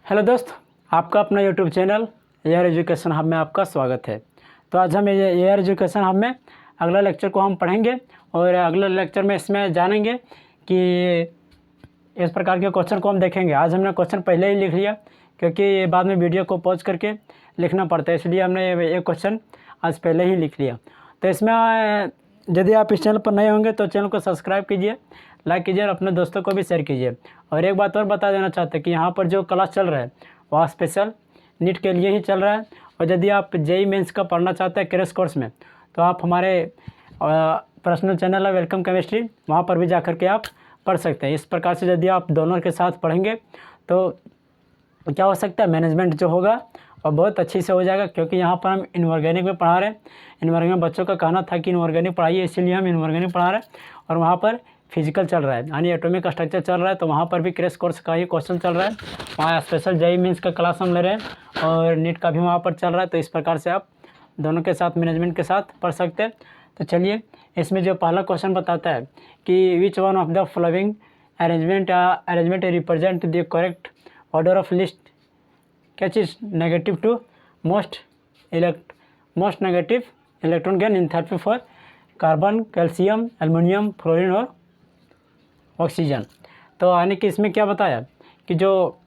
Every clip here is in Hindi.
हेलो दोस्त, आपका अपना YouTube channel AR education hub में आपका स्वागत है। तो आज हम एआर एजुकेशन हब में अगला लेक्चर को हम पढ़ेंगे और अगले लेक्चर में इसमें जानेंगे कि इस प्रकार के क्वेश्चन को हम देखेंगे। आज हमने क्वेश्चन पहले ही लिख लिया क्योंकि बाद में वीडियो को पॉज करके लिखना पड़ता है, इसलिए हमने ये क्वेश्चन आज पहले ही लिख लिया। तो इसमें यदि आप इस चैनल पर नए होंगे तो चैनल को सब्सक्राइब कीजिए, लाइक कीजिए और अपने दोस्तों को भी शेयर कीजिए। और एक बात और बता देना चाहते हैं कि यहाँ पर जो क्लास चल रहा है वह स्पेशल नीट के लिए ही चल रहा है। और यदि आप जेई मेंस का पढ़ना चाहते हैं क्रैश कोर्स में तो आप हमारे पर्सनल चैनल है वेलकम केमिस्ट्री, वहाँ पर भी जाकर के आप पढ़ सकते हैं। इस प्रकार से यदि आप दोनों के साथ पढ़ेंगे तो क्या हो सकता है, मैनेजमेंट जो होगा और बहुत अच्छी से हो जाएगा। क्योंकि यहाँ पर हम इनऑर्गेनिक में पढ़ा रहे हैं। इनऑर्गेनिक बच्चों का कहना था कि इनऑर्गेनिक पढ़ाइए, इसीलिए हम इनऑर्गेनिक पढ़ा रहे हैं। और वहाँ पर फिजिकल चल रहा है यानी एटॉमिक स्ट्रक्चर चल रहा है, तो वहाँ पर भी क्रैश कोर्स का ही क्वेश्चन चल रहा है। वहाँ स्पेशल जेई मीन्स का क्लास हम ले रहे हैं और नीट का भी वहाँ पर चल रहा है। तो इस प्रकार से आप दोनों के साथ मैनेजमेंट के साथ पढ़ सकते हैं। तो चलिए, इसमें जो पहला क्वेश्चन बताता है कि which one of the following arrangement represent the correct order of list क्या चीज़ negative to most negative electron gain enthalpy for carbon, calcium, aluminium, fluorine और ऑक्सीजन। तो यानी कि इसमें क्या बताया कि जो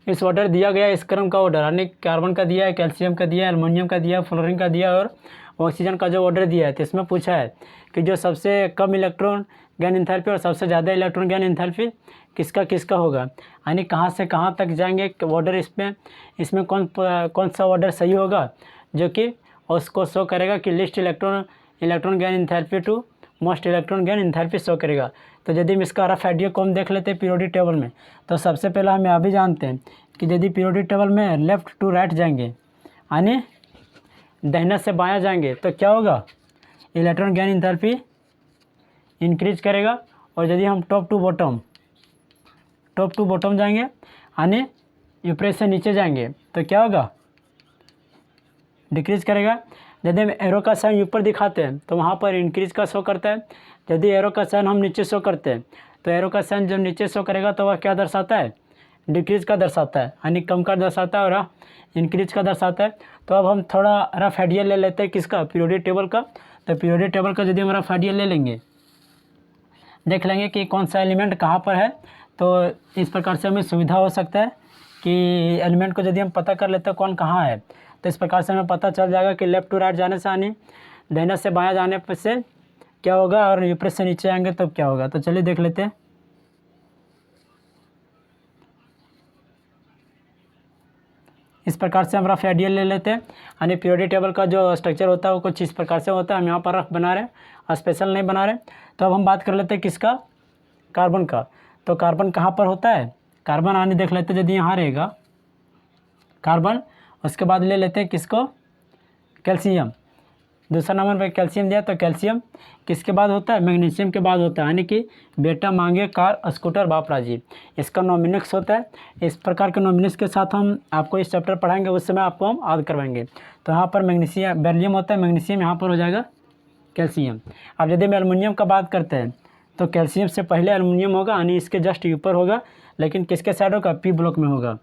इस ऑर्डर दिया गया, इस क्रम का ऑर्डर यानी कार्बन का दिया है, कैल्शियम का दिया है, एल्युमिनियम का दिया है, फ्लोरीन का दिया है और ऑक्सीजन का जो ऑर्डर दिया है, तो इसमें पूछा है कि जो सबसे कम इलेक्ट्रॉन गेन एंथैल्पी और सबसे ज़्यादा इलेक्ट्रॉन गेन एंथैल्पी किसका होगा, यानी कहाँ से कहाँ तक जाएंगे ऑर्डर। इसमें कौन सा ऑर्डर सही होगा जो कि उसको शो करेगा कि least electron gain enthalpy to most electron gain enthalpy show करेगा। तो यदि हम इसका रफ आइडिया को हम देख लेते हैं पीरियोडिक टेबल में, तो सबसे पहले हम यह भी जानते हैं कि यदि पीरियोडिक टेबल में लेफ़्ट टू राइट जाएंगे यानी दाहिने से बायां जाएंगे तो क्या होगा, इलेक्ट्रॉन गेन एंथैल्पी इंक्रीज करेगा। और यदि हम टॉप टू बॉटम जाएंगे यानी ऊपर से नीचे जाएंगे तो क्या होगा, डिक्रीज करेगा। यदि हम एरो का साइन ऊपर दिखाते हैं तो वहाँ पर इंक्रीज का शो करता है। यदि एरो का साइन हम नीचे शो करते हैं तो एरो का साइन जब नीचे शो करेगा तो वह क्या दर्शाता है, डिक्रीज का दर्शाता है यानी कम का दर्शाता है और इंक्रीज का दर्शाता है। तो अब हम थोड़ा रफ आइडिया ले लेते हैं किसका, पीरियोडिक टेबल का। तो पीरियोडिक टेबल का यदि हम रफ आइडिया ले लेंगे, देख लेंगे कि कौन सा एलिमेंट कहाँ पर है, तो इस प्रकार से हमें सुविधा हो सकता है कि एलिमेंट को यदि हम पता कर लेते हैं कौन कहाँ है, तो इस प्रकार से हमें पता चल जाएगा कि लेफ़्ट टू राइट जाने से यानी दाहिने से बायां जाने पर से क्या होगा और ऊपर से नीचे आएंगे तो क्या होगा। तो चलिए देख लेते हैं। इस प्रकार से हम रफ आइडिया ले लेते हैं यानी पीरियोडिक टेबल का जो स्ट्रक्चर होता है वो कुछ इस प्रकार से होता है। हम यहाँ पर रफ बना रहे हैं, स्पेशल नहीं बना रहे। तो अब हम बात कर लेते हैं किसका, कार्बन का। तो कार्बन कहाँ पर होता है, कार्बन आने देख लेते हैं। यदि यहाँ रहेगा कार्बन, उसके बाद ले लेते हैं किसको, कैल्शियम। दूसरा नंबर पे कैल्शियम दिया तो कैल्शियम किसके बाद होता है, मैग्नीशियम के बाद होता है यानी कि बेटा मांगे कार स्कूटर बाप राजी, इसका नॉमिनेक्स होता है। इस प्रकार के नॉमिनेक्स के साथ हम आपको इस चैप्टर पढ़ाएंगे, उस समय आपको हम याद करवाएंगे। तो यहाँ पर मैग्नीशियम बेरिलियम होता है, मैग्नीशियम यहाँ पर हो जाएगा कैल्शियम। अब यदि हम एल्युमिनियम का बात करते हैं तो कैल्शियम से पहले एल्युमिनियम होगा यानी इसके जस्ट ऊपर होगा, लेकिन किसके साइड होगा, पी ब्लॉक में होगा।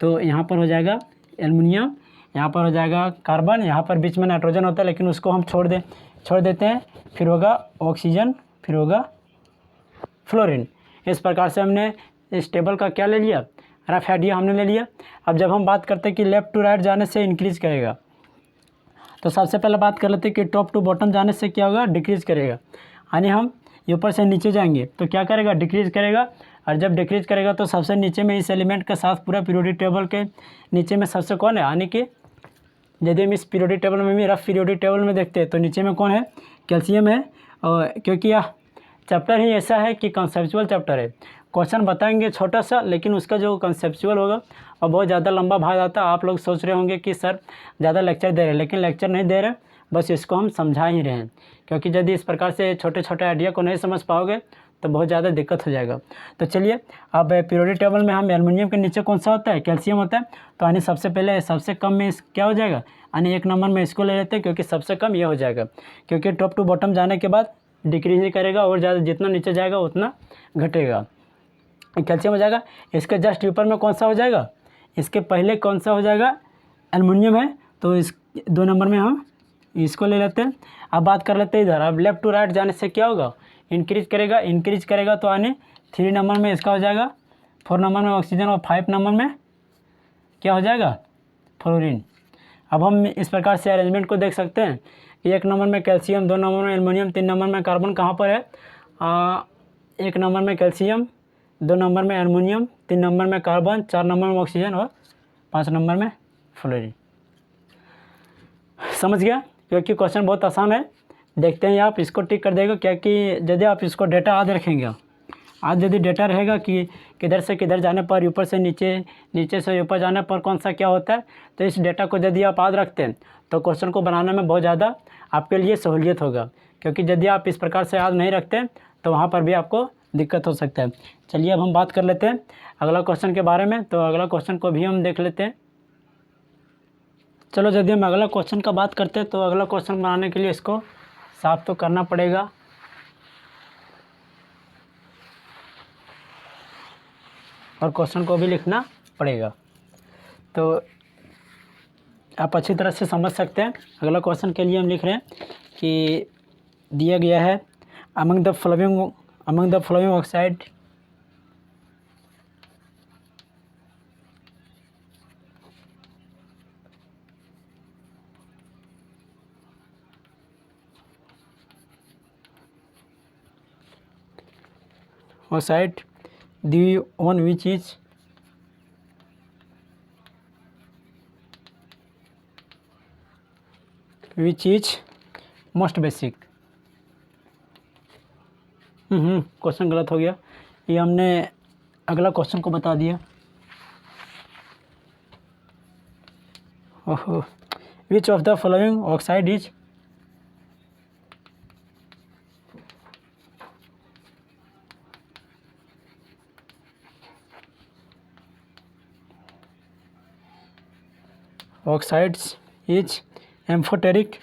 तो यहाँ पर हो जाएगा एल्युमिनियम, यहाँ पर हो जाएगा कार्बन, यहाँ पर बीच में नाइट्रोजन होता है लेकिन उसको हम छोड़ देते हैं। फिर होगा ऑक्सीजन, फिर होगा फ्लोरीन। इस प्रकार से हमने इस टेबल का क्या ले लिया, रफ आइडिया हमने ले लिया। अब जब हम बात करते हैं कि लेफ़्ट टू राइट जाने से इंक्रीज करेगा, तो सबसे पहले बात कर लेते हैं कि टॉप टू बॉटम जाने से क्या होगा, डिक्रीज करेगा यानी हम ऊपर से नीचे जाएंगे तो क्या करेगा, डिक्रीज करेगा। और जब डिक्रीज करेगा तो सबसे नीचे में इस एलिमेंट के साथ पूरा पीरियोडिक टेबल के नीचे में सबसे कौन है, यानी कि यदि हम इस पीरियोडिक टेबल में भी रफ पीरियोडिक टेबल में देखते हैं तो नीचे में कौन है, कैल्शियम है। और क्योंकि यह चैप्टर ही ऐसा है कि कंसेप्चुअल चैप्टर है, क्वेश्चन बताएंगे छोटा सा लेकिन उसका जो कंसेप्चुअल होगा और बहुत ज़्यादा लंबा भाग आता है। आप लोग सोच रहे होंगे कि सर ज़्यादा लेक्चर दे रहे हैं, लेकिन लेक्चर नहीं दे रहे, बस इसको हम समझा ही रहे हैं। क्योंकि यदि इस प्रकार से छोटे छोटे आइडिया को नहीं समझ पाओगे तो बहुत ज़्यादा दिक्कत हो जाएगा। तो चलिए, अब पीरियोडिक टेबल में हम एल्युमिनियम के नीचे कौन सा होता है, कैल्शियम होता है। तो यानी सबसे पहले सबसे कम में क्या हो जाएगा, यानी एक नंबर में इसको ले लेते हैं क्योंकि सबसे कम ये हो जाएगा। क्योंकि टॉप टू बॉटम जाने के बाद डिक्रीज ही करेगा और ज़्यादा जितना नीचे जाएगा उतना घटेगा। कैल्शियम हो जाएगा। इसके जस्ट ऊपर में कौन सा हो जाएगा, इसके पहले कौन सा हो जाएगा, एल्युमिनियम है, तो इस 2 नंबर में हम इसको ले लेते हैं। अब बात कर लेते हैं इधर, अब लेफ़्ट टू राइट जाने से क्या होगा, इंक्रीज करेगा तो आने 3 नंबर में इसका हो जाएगा 4 नंबर में ऑक्सीजन और 5 नंबर में क्या हो जाएगा, फ्लोरीन। अब हम इस प्रकार से अरेंजमेंट को देख सकते हैं कि 1 नंबर में कैल्शियम, 2 नंबर में एल्युमिनियम, 3 नंबर में कार्बन कहाँ पर है, 1 नंबर में कैल्शियम, 2 नंबर में एल्युमिनियम, 3 नंबर में कार्बन, 4 नंबर में ऑक्सीजन और 5 नंबर में फ्लोरीन। समझ गया, क्योंकि क्वेश्चन बहुत आसान है। देखते हैं आप इसको टिक कर देगा, क्योंकि यदि आप इसको डेटा याद रखेंगे, आज यदि डेटा रहेगा कि किधर से किधर जाने पर, ऊपर से नीचे, नीचे से ऊपर जाने पर कौन सा क्या होता है, तो इस डेटा को यदि आप याद रखते हैं तो क्वेश्चन को बनाने में बहुत ज़्यादा आपके लिए सहूलियत होगा। क्योंकि यदि आप इस प्रकार से याद नहीं रखते तो वहाँ पर भी आपको दिक्कत हो सकता है। चलिए अब हम बात कर लेते हैं अगला क्वेश्चन के बारे में, तो अगला क्वेश्चन को भी हम देख लेते हैं। चलो यदि हम अगला क्वेश्चन का बात करते हैं तो अगला क्वेश्चन बनाने के लिए इसको साफ तो करना पड़ेगा। और क्वेश्चन को भी लिखना पड़ेगा, तो आप अच्छी तरह से समझ सकते हैं। अगला क्वेश्चन के लिए हम लिख रहे हैं कि दिया गया है among the flowing oxide the one which is most basic. Question गलत हो गया, ये हमने अगला क्वेश्चन को बता दिया। ओहो, which of the following oxide is oxides is amphoteric,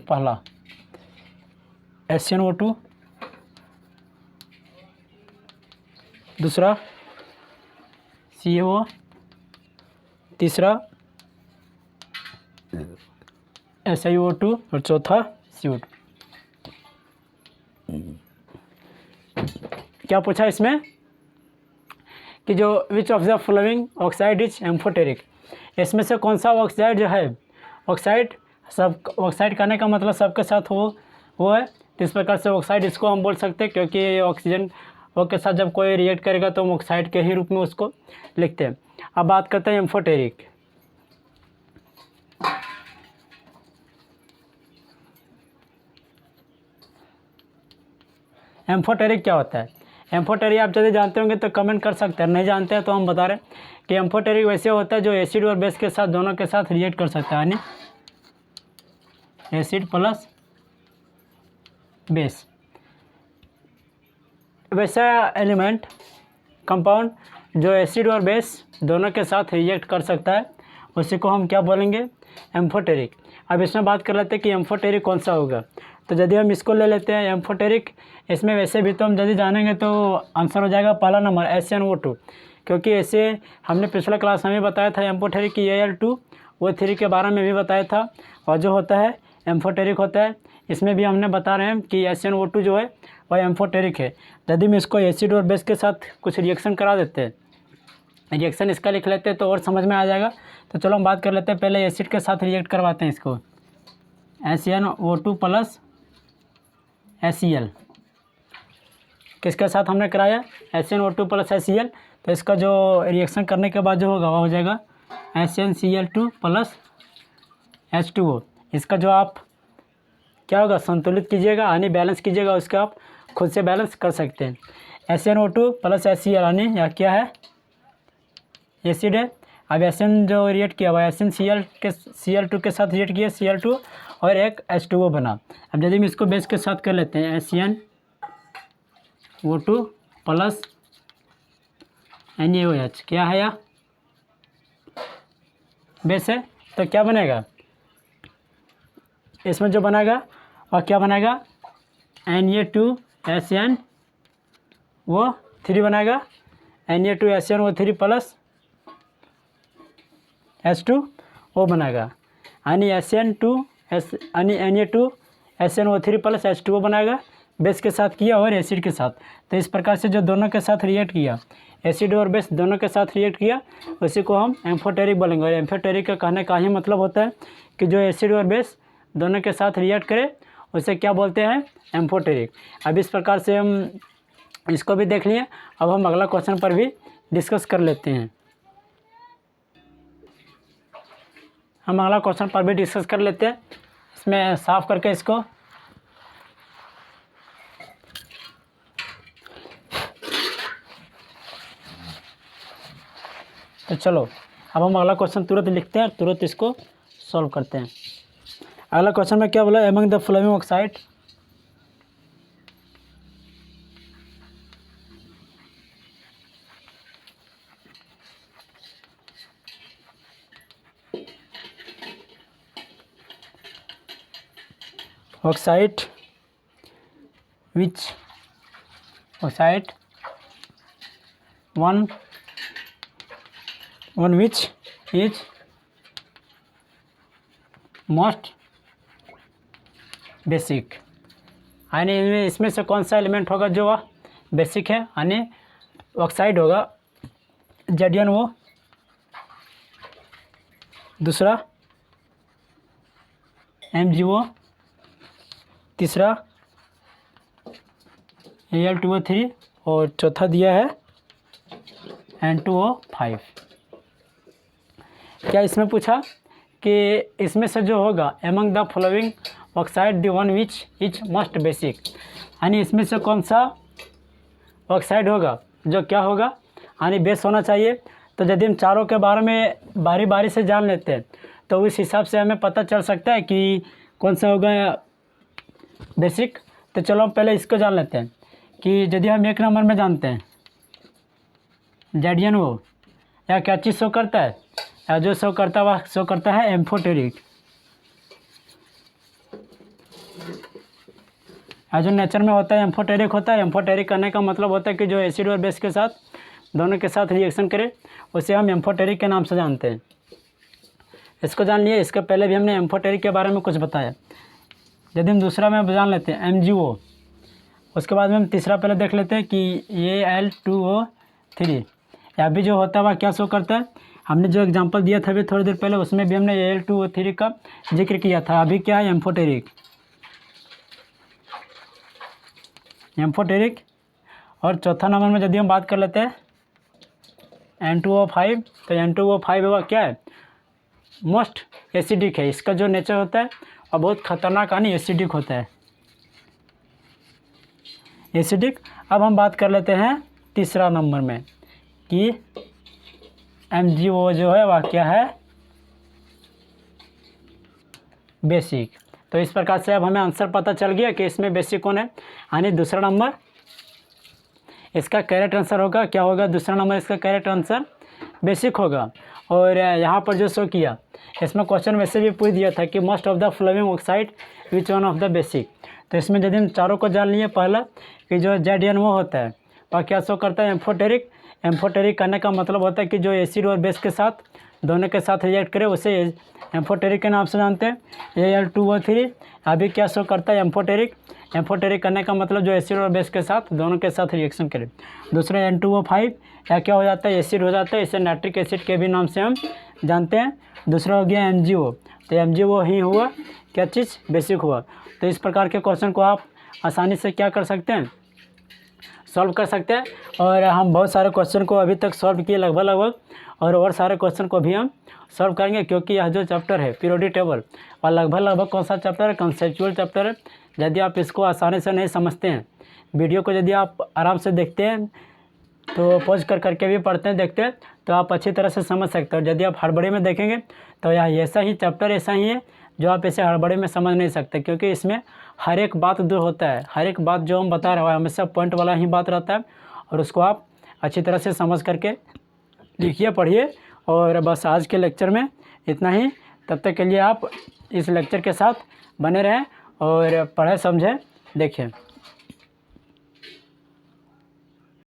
पहला SnO2, दूसरा CO, तीसरा SiO2 और चौथा CO2। क्या पूछा इसमें कि जो which of the following oxide is amphoteric, इसमें से कौन सा ऑक्साइड जो है, ऑक्साइड सब, ऑक्साइड कहने का मतलब सबके साथ वो है, तो इस प्रकार से ऑक्साइड इसको हम बोल सकते हैं, क्योंकि ऑक्सीजन वो के साथ जब कोई रिएक्ट करेगा तो हम ऑक्साइड के ही रूप में उसको लिखते हैं। अब बात करते हैं एम्फोटेरिक। एम्फोटेरिक क्या होता है, एम्फोटेरिक आप यदि जानते होंगे तो कमेंट कर सकते हैं, नहीं जानते हैं तो हम बता रहे हैं कि एम्फोटेरिक वैसे होता है जो एसिड और बेस के साथ दोनों के साथ रिएक्ट कर सकता है, यानी एसिड प्लस बेस। वैसा एलिमेंट कंपाउंड जो एसिड और बेस दोनों के साथ रिएक्ट कर सकता है, उसी को हम क्या बोलेंगे, एम्फोटेरिक। अब इसमें बात कर लेते हैं कि एम्फोटेरिक कौन सा होगा, तो यदि हम इसको ले लेते हैं एम्फोटेरिक, इसमें वैसे भी तो हम यदि जानेंगे तो आंसर हो जाएगा पहला नंबर SnO2, क्योंकि ऐसे हमने पिछला क्लास में बताया था एम्फोटेरिक की Al2O3 के बारे में भी बताया था, और जो होता है एम्फोटेरिक होता है, इसमें भी हमने बता रहे हैं कि SnO2 जो है वह एम्फोटेरिक है। यदि हम इसको एसिड और बेस के साथ कुछ रिएक्शन करा देते हैं, रिएक्शन इसका लिख लेते हैं तो और समझ में आ जाएगा। तो चलो हम बात कर लेते हैं, पहले एसिड के साथ रिएक्ट करवाते हैं इसको, SnO2 प्लस HCl, किसके साथ हमने कराया, SnO2 प्लस HCl, तो इसका जो रिएक्शन करने के बाद जो होगा वह हो जाएगा SnCl2 प्लस H2O। इसका जो आप क्या होगा, संतुलित कीजिएगा यानी बैलेंस कीजिएगा, उसका आप खुद से बैलेंस कर सकते हैं। SnO2 प्लस HCl यानी यह क्या है, एसिड है। अब Sn जो रिएक्ट किया हुआ Cl2 के साथ रिएक्ट किया Cl2 और एक H2O बना। अब यदि हम इसको बेस के साथ कर लेते हैं SnO2 प्लस NaOH, क्या है यह बेस है, तो क्या बनेगा इसमें जो बनेगा और क्या बनेगा Na2SnO3 बनाएगा, Na2SnO3 प्लस H2O बनाएगा, यानी Na2SnO3 प्लस H2O बनाएगा, बेस के साथ किया और एसिड के साथ। तो इस प्रकार से जो दोनों के साथ रिएक्ट किया, एसिड और बेस दोनों के साथ रिएक्ट किया, उसी को हम एम्फोटेरिक बोलेंगे। और एम्फोटेरिक का कहने का ही मतलब होता है कि जो एसिड और बेस दोनों के साथ रिएक्ट करे उसे क्या बोलते हैं, एम्फोटेरिक। अब इस प्रकार से हम इसको भी देख लिए। अब हम अगला क्वेश्चन पर भी डिस्कस कर लेते हैं। हम अगला क्वेश्चन पर भी डिस्कस कर लेते हैं। इसमें साफ करके इसको तो चलो अब हम अगला क्वेश्चन तुरंत लिखते हैं, तुरंत इसको सॉल्व करते हैं। अगला क्वेश्चन में क्या बोला, among the flowing oxide which oxide one which is most basic, यानी इसमें से कौन सा एलिमेंट होगा जो वह बेसिक है, यानी ऑक्साइड होगा ZnO, दूसरा MgO, तीसरा Al2O3 और चौथा दिया है N2O5। क्या इसमें पूछा कि इसमें से जो होगा among the following oxide the one which is most basic, यानी इसमें से कौन सा ऑक्साइड होगा जो क्या होगा, यानी बेस होना चाहिए। तो यदि हम चारों के बारे में बारी बारी से जान लेते हैं तो उस हिसाब से हमें पता चल सकता है कि कौन सा होगा बेसिक। तो चलो हम पहले इसको जान लेते हैं कि यदि हम एक नंबर में जानते हैं ZnO, या क्या चीज़ शो करता है, या जो शो करता है वह शो करता है एम्फोटेरिक। या जो नेचर में होता है एम्फोटेरिक होता है। एम्फोटेरिक करने का मतलब होता है कि जो एसिड और बेस के साथ दोनों के साथ रिएक्शन करे उसे हम एम्फोटेरिक के नाम से जानते हैं। इसको जान लिए। इसके पहले भी हमने एम्फोटेरिक के बारे में कुछ बताया। यदि हम दूसरा में जान लेते हैं MgO, उसके बाद में हम तीसरा पहले देख लेते हैं कि Al2O3 या भी जो होता है वह क्या शो करता है। हमने जो एग्जांपल दिया था अभी थोड़ी देर पहले, उसमें भी हमने Al2O3 का जिक्र किया था। अभी क्या है, एम्फोटेरिक। और चौथा नंबर में यदि हम बात कर लेते हैं N2O5, तो N2O5 वह क्या है, मोस्ट एसिडिक है। इसका जो नेचर होता है और बहुत खतरनाक यानी एसिडिक होता है, एसिडिक। अब हम बात कर लेते हैं तीसरा नंबर में कि MgO जो है वह क्या है, बेसिक। तो इस प्रकार से अब हमें आंसर पता चल गया कि इसमें बेसिक कौन है, यानी दूसरा नंबर इसका करेक्ट आंसर होगा। क्या होगा, दूसरा नंबर इसका करेक्ट आंसर बेसिक होगा। और यहाँ पर जो शो किया, इसमें क्वेश्चन वैसे भी पूछ दिया था कि most of the flowing oxide which one of the basic. तो इसमें यदि हम चारों को जान लिए, पहला कि जो ZnO होता है वह क्या शो करता है, एम्फोटेरिक। एम्फोटेरिक करने का मतलब होता है कि जो एसिड और बेस के साथ दोनों के साथ रिएक्ट करे उसे एम्फोटेरिक के नाम से जानते हैं। Al2O3 अभी क्या शो करता है, एम्फोटेरिक। एम्फोटेरिक करने का मतलब जो एसिड और बेस के साथ दोनों के साथ रिएक्शन करे। दूसरा N2O5 या क्या हो जाता है, एसिड हो जाता है। इसे नाइट्रिक एसिड के भी नाम से हम जानते हैं। दूसरा हो गया MgO, तो MgO ही हुआ क्या चीज़, बेसिक हुआ। तो इस प्रकार के क्वेश्चन को आप आसानी से क्या कर सकते हैं, सॉल्व कर सकते हैं। और हम बहुत सारे क्वेश्चन को अभी तक सॉल्व किए लगभग और सारे क्वेश्चन को भी हम सॉल्व करेंगे, क्योंकि यह जो चैप्टर है पीरियोडिक टेबल और लगभग कौन सा चैप्टर है, कंसेप्चुअल चैप्टर है। यदि आप इसको आसानी से नहीं समझते हैं, वीडियो को यदि आप आराम से देखते हैं तो पॉज करके भी पढ़ते हैं, देखते हैं, तो आप अच्छी तरह से समझ सकते हो। यदि आप हड़बड़ी में देखेंगे तो यह ऐसा ही चैप्टर ऐसा ही है जो आप इसे हड़बड़ी में समझ नहीं सकते, क्योंकि इसमें हर एक बात जो होता है, हर एक बात जो हम बता रहे हैं हमेशा पॉइंट वाला ही बात रहता है। और उसको आप अच्छी तरह से समझ करके लिखिए, पढ़िए। और बस आज के लेक्चर में इतना ही। तब तक के लिए आप इस लेक्चर के साथ बने रहें और पढ़े समझें देखें।